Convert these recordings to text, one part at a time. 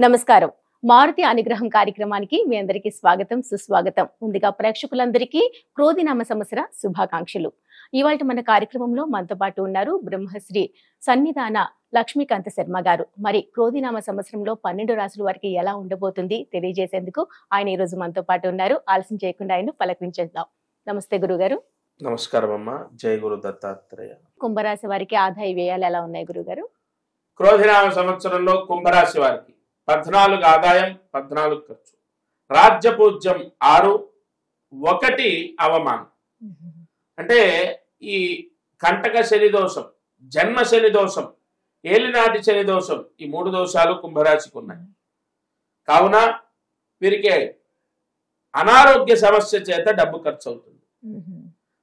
నమస్కారం. మారుతి అనుగ్రహం కార్యక్రమానికి మీ అందరికీ స్వాగతం, సుస్వాగతం. ముందుగా ప్రేక్షకులందరికీ క్రోధినామ సంవత్సర శుభాకాంక్షలు. ఇవాళ మన కార్యక్రమంలో మనతో పాటు ఉన్నారు బ్రహ్మశ్రీ సన్నిధాన లక్ష్మీకాంత శర్మ గారు. మరి క్రోధినామ సంవత్సరంలో 12 రాశుల వారికి ఎలా ఉండబోతుంది తెలియజేసేందుకు ఆయన ఈ రోజు మనతో పాటు ఉన్నారు. ఆలస్యం చేయకుండా ఆయన పలకరించేద్దాం. నమస్తే గురుగారు. నమస్కారం అమ్మా. జై గురు దత్తాత్రేయ. కుంభరాశి వారికి ఆదాయ వ్యయాలు ఎలా ఉన్నాయి గురుగారు? క్రోధినామ సంవత్సరంలో కుంభరాశి వారికి 14 ఆదాయం, 14 ఖర్చు. రాజ్యపూజ్యం 6, 1 అవమానం. అంటే ఈ కంటక శని దోషం, జన్మ శని దోషం, ఏలినాటి శని దోషం, ఈ 3 దోషాలు కుంభరాశికి ఉన్నాయి. కావున వీరికి అనారోగ్య సమస్య చేత డబ్బు ఖర్చు అవుతుంది.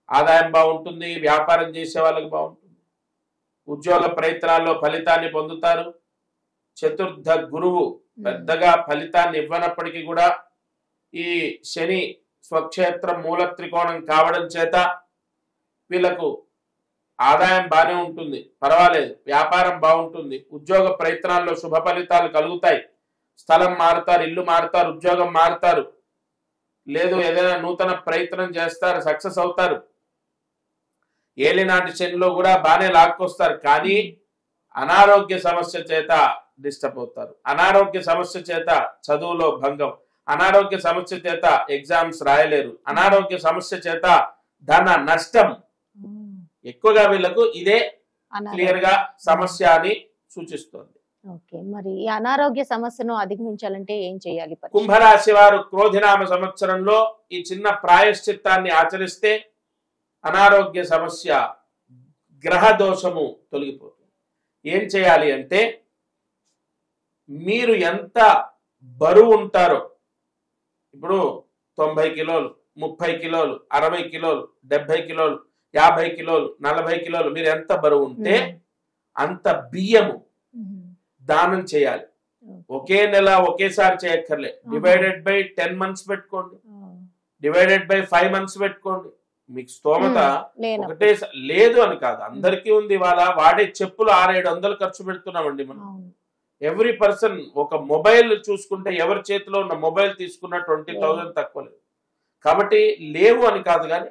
ఆదాయం బాగుంటుంది, వ్యాపారం చేసే వాళ్ళకి బాగుంటుంది, ఉద్యోగ ప్రయత్నాల్లో ఫలితాన్ని పొందుతారు. చతుర్థ గురువు పెద్దగా ఫలితాన్ని ఇవ్వనప్పటికీ కూడా ఈ శని స్వక్షేత్రం మూల త్రికోణం కావడం చేత వీళ్ళకు ఆదాయం బాగానే ఉంటుంది, పర్వాలేదు, వ్యాపారం బాగుంటుంది, ఉద్యోగ ప్రయత్నాల్లో శుభ ఫలితాలు కలుగుతాయి. స్థలం మారుతారు, ఇల్లు మారుతారు, ఉద్యోగం మారుతారు, లేదు ఏదైనా నూతన ప్రయత్నం చేస్తారు, సక్సెస్ అవుతారు. ఏలినాటి శనిలో కూడా బాగానే లాక్కొస్తారు, కానీ అనారోగ్య సమస్య చేత డిస్టర్బ్ అవుతారు. అనారోగ్య సమస్య చేత చదువులో భంగం, అనారోగ్య సమస్య చేత ఎగ్జామ్స్ రాయలేరు, అనారోగ్య సమస్య చేత ధన నష్టం. ఎక్కువగా వీళ్ళకు ఇదే క్లియర్ గా సమస్య అని సూచిస్తుంది. మరి ఈ అనారోగ్య సమస్యను అధిగమించాలంటే ఏం చేయాలి? కుంభరాశి వారు క్రోధినామ సంవత్సరంలో ఈ చిన్న ప్రాయశ్చిత్తాన్ని ఆచరిస్తే అనారోగ్య సమస్య, గ్రహ దోషము తొలగిపోతుంది. ఏం చేయాలి అంటే, మీరు ఎంత బరువు ఉంటారో, ఇప్పుడు 90 కిలోలు, 30 కిలోలు, 60 కిలోలు, 70 కిలోలు, 50 కిలోలు, 40 కిలోలు, మీరు ఎంత బరువు ఉంటే అంత బియ్యము దానం చేయాలి. ఒకే నెల ఒకేసారి చేయక్కర్లే. డివైడెడ్ బై 10 months పెట్టుకోండి, డివైడెడ్ బై 5 months పెట్టుకోండి. మీకు స్తోమత ఒకటే లేదు అని కాదు, అందరికీ ఉంది. ఇవాళ వాడే చెప్పులు 600-700 ఖర్చు పెడుతున్నామండి మనం. ఎవ్రీ పర్సన్ ఒక మొబైల్ చూసుకుంటే ఎవరి చేతిలో ఉన్న మొబైల్ తీసుకున్న 20,000 తక్కువ లేదు. కాబట్టి లేవు అని కాదు, కానీ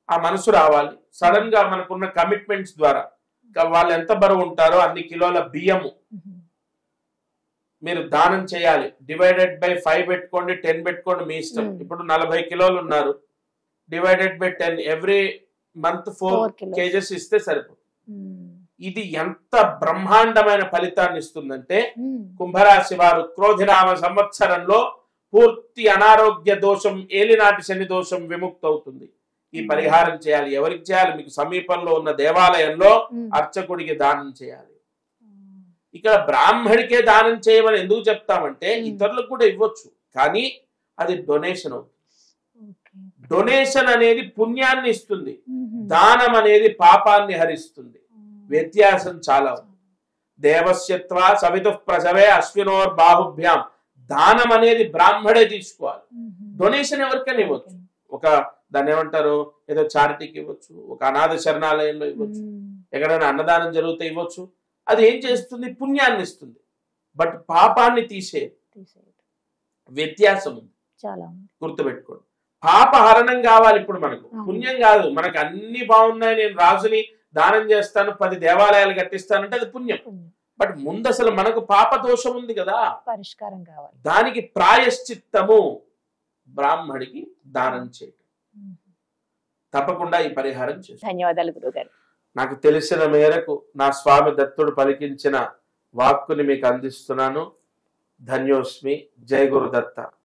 ఆ మనసు రావాలి. సడన్ గా మనకున్న కమిట్మెంట్స్ ద్వారా వాళ్ళు ఎంత బరువు ఉంటారో అన్ని కిలోల బియ్యము మీరు దానం చేయాలి. డివైడెడ్ బై 5 పెట్టుకోండి, 10 పెట్టుకోండి, మీ ఇష్టం. ఇప్పుడు 40 కిలోలు ఉన్నారు, divided by 10, every month 4 kgs ఇస్తే సరిపోతుంది. ఇది ఎంత బ్రహ్మాండమైన ఫలితాన్ని ఇస్తుందంటే, కుంభరాశి వారు క్రోధినామ సంవత్సరంలో పూర్తి అనారోగ్య దోషం, ఏలినాటి శని దోషం విముక్తి అవుతుంది. ఈ పరిహారం చేయాలి. ఎవరికి చేయాలి? మీకు సమీపంలో ఉన్న దేవాలయంలో అర్చకుడికి దానం చేయాలి. ఇక్కడ బ్రాహ్మడికే దానం చేయమని ఎందుకు చెప్తామంటే, ఇతరులకు కూడా ఇవ్వచ్చు, కానీ అది డొనేషన్ అవుతుంది. డొనేషన్ అనేది పుణ్యాన్ని ఇస్తుంది, దానం అనేది పాపాన్ని హరిస్తుంది. వ్యత్యాసం చాలా ఉంది. దేవస్యత్వ సవితు ప్రసవే అశ్వినోర్ బాహుభ్యాం. దానం అనేది బ్రాహ్మడే తీసుకోవాలి, డొనేషన్ ఎవరికైనా ఇవ్వచ్చు. ఒక దాన్ని ఏమంటారు, ఏదో చారిటీకి ఇవ్వచ్చు, ఒక అనాథ శరణాలయంలో ఇవ్వచ్చు, ఎక్కడైనా అన్నదానం జరిగితే ఇవ్వచ్చు. అది ఏం చేస్తుంది? పుణ్యాన్ని ఇస్తుంది, బట్ పాపాన్ని తీసే వ్యత్యాసం ఉంది. గుర్తుపెట్టుకోండి. పాపహరణం కావాలి ఇప్పుడు మనకు, పుణ్యం కాదు. మనకు అన్ని బాగున్నాయి, నేను రాజుని దానం చేస్తాను, 10 దేవాలయాలు కట్టిస్తానంటే అది పుణ్యం. బట్ ముందు అసలు మనకు పాప దోషం ఉంది కదా, పరిష్కారం కావాలి. దానికి ప్రాయశ్చిత్తము బ్రాహ్మడికి దానం చేయటం. తప్పకుండా ఈ పరిహారం చేస్తాను. ధన్యవాదాలు గురుగారు. నాకు తెలిసిన మేరకు నా స్వామి దత్తుడు పలికించిన వాక్కుని మీకు అందిస్తున్నాను. ధన్యోస్మి. జై గురు దత్త.